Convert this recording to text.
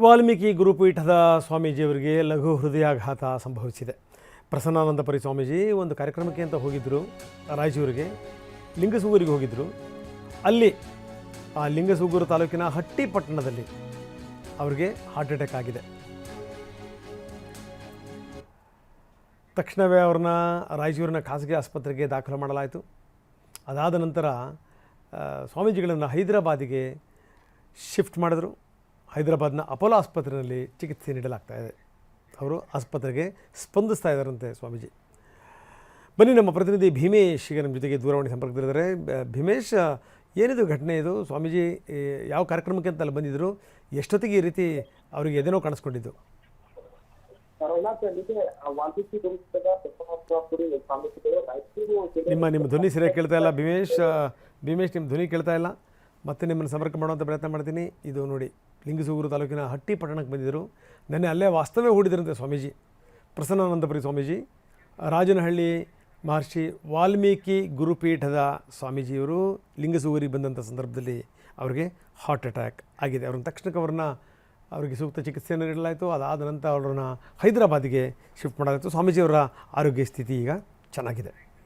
ವಾಲ್ಮೀಕಿ ಗುರುಪೀಠದ ಸ್ವಾಮೀಜಿಯವರಿಗೆ ಲಘು ಹೃದಯಾಘಾತ ಸಂಭವಿಸಿದೆ. ಪ್ರಸನ್ನಾನಂದಪುರಿ ಸ್ವಾಮೀಜಿ ಒಂದು ಕಾರ್ಯಕ್ರಮಕ್ಕೆ ಅಂತ ಹೋಗಿದ್ದರು, ರಾಯಚೂರಿಗೆ ಲಿಂಗಸೂಗೂರಿಗೆ ಹೋಗಿದ್ದರು. ಅಲ್ಲಿ ಆ ಲಿಂಗಸೂಗೂರು ತಾಲೂಕಿನ ಹಟ್ಟಿ ಪಟ್ಟಣದಲ್ಲಿ ಅವರಿಗೆ ಹಾರ್ಟ್ ಅಟ್ಯಾಕ್ ಆಗಿದೆ. ತಕ್ಷಣವೇ ಅವ್ರನ್ನ ರಾಯಚೂರಿನ ಖಾಸಗಿ ಆಸ್ಪತ್ರೆಗೆ ದಾಖಲು ಮಾಡಲಾಯಿತು. ಅದಾದ ನಂತರ ಸ್ವಾಮೀಜಿಗಳನ್ನು ಹೈದರಾಬಾದಿಗೆ ಶಿಫ್ಟ್ ಮಾಡಿದ್ರು. ಹೈದರಾಬಾದ್ನ ಅಪೋಲೋ ಆಸ್ಪತ್ರೆಯಲ್ಲಿ ಚಿಕಿತ್ಸೆ ನೀಡಲಾಗ್ತಾಯಿದೆ. ಅವರು ಆಸ್ಪತ್ರೆಗೆ ಸ್ಪಂದಿಸ್ತಾ ಇದ್ದಾರಂತೆ ಸ್ವಾಮೀಜಿ. ಬನ್ನಿ, ನಮ್ಮ ಪ್ರತಿನಿಧಿ ಭೀಮೇಶ್ ಈಗ ನಮ್ಮ ಜೊತೆಗೆ ದೂರವಾಣಿ ಸಂಪರ್ಕದಲ್ಲಿದ್ದಾರೆ. ಭೀಮೇಶ್, ಏನಿದು ಘಟನೆ? ಇದು ಸ್ವಾಮೀಜಿ ಯಾವ ಕಾರ್ಯಕ್ರಮಕ್ಕೆ ಅಂತ ಅಲ್ಲಿ ಬಂದಿದ್ದರು? ಎಷ್ಟೊತ್ತಿಗೆ ಈ ರೀತಿ ಅವರಿಗೆ ಎದೇನೋ ಕಾಣಿಸ್ಕೊಂಡಿದ್ದು? ನಿಮ್ಮ ಧ್ವನಿ ಸರಿಯಾಗಿ ಕೇಳ್ತಾ ಇಲ್ಲ ಭೀಮೇಶ್. ನಿಮ್ಮ ಧ್ವನಿ ಕೇಳ್ತಾ ಇಲ್ಲ. ಮತ್ತೆ ನಿಮ್ಮನ್ನು ಸಂಪರ್ಕ ಮಾಡುವಂಥ ಪ್ರಯತ್ನ ಮಾಡ್ತೀನಿ. ಇದು ನೋಡಿ, ಲಿಂಗಸೂಗೂರು ತಾಲೂಕಿನ ಹಟ್ಟಿ ಪಟ್ಟಣಕ್ಕೆ ಬಂದಿದ್ದರು. ನೆನ್ನೆ ಅಲ್ಲೇ ವಾಸ್ತವ್ಯ ಹೂಡಿದ್ರಂತೆ ಸ್ವಾಮೀಜಿ. ಪ್ರಸನ್ನಾನಂದಪುರಿ ಸ್ವಾಮೀಜಿ, ರಾಜನಹಳ್ಳಿ ಮಹರ್ಷಿ ವಾಲ್ಮೀಕಿ ಗುರುಪೀಠದ ಸ್ವಾಮೀಜಿಯವರು ಲಿಂಗಸೂಗೂರಿಗೆ ಬಂದಂಥ ಸಂದರ್ಭದಲ್ಲಿ ಅವರಿಗೆ ಹಾರ್ಟ್ ಅಟ್ಯಾಕ್ ಆಗಿದೆ. ಅವ್ರನ್ನ ತಕ್ಷಣಕ್ಕೆ ಅವರಿಗೆ ಸೂಕ್ತ ಚಿಕಿತ್ಸೆಯನ್ನು ನೀಡಲಾಯಿತು. ಅದಾದ ನಂತರ ಅವ್ರನ್ನ ಹೈದರಾಬಾದಿಗೆ ಶಿಫ್ಟ್ ಮಾಡಲಾಯಿತು. ಸ್ವಾಮೀಜಿಯವರ ಆರೋಗ್ಯ ಸ್ಥಿತಿ ಈಗ ಚೆನ್ನಾಗಿದೆ.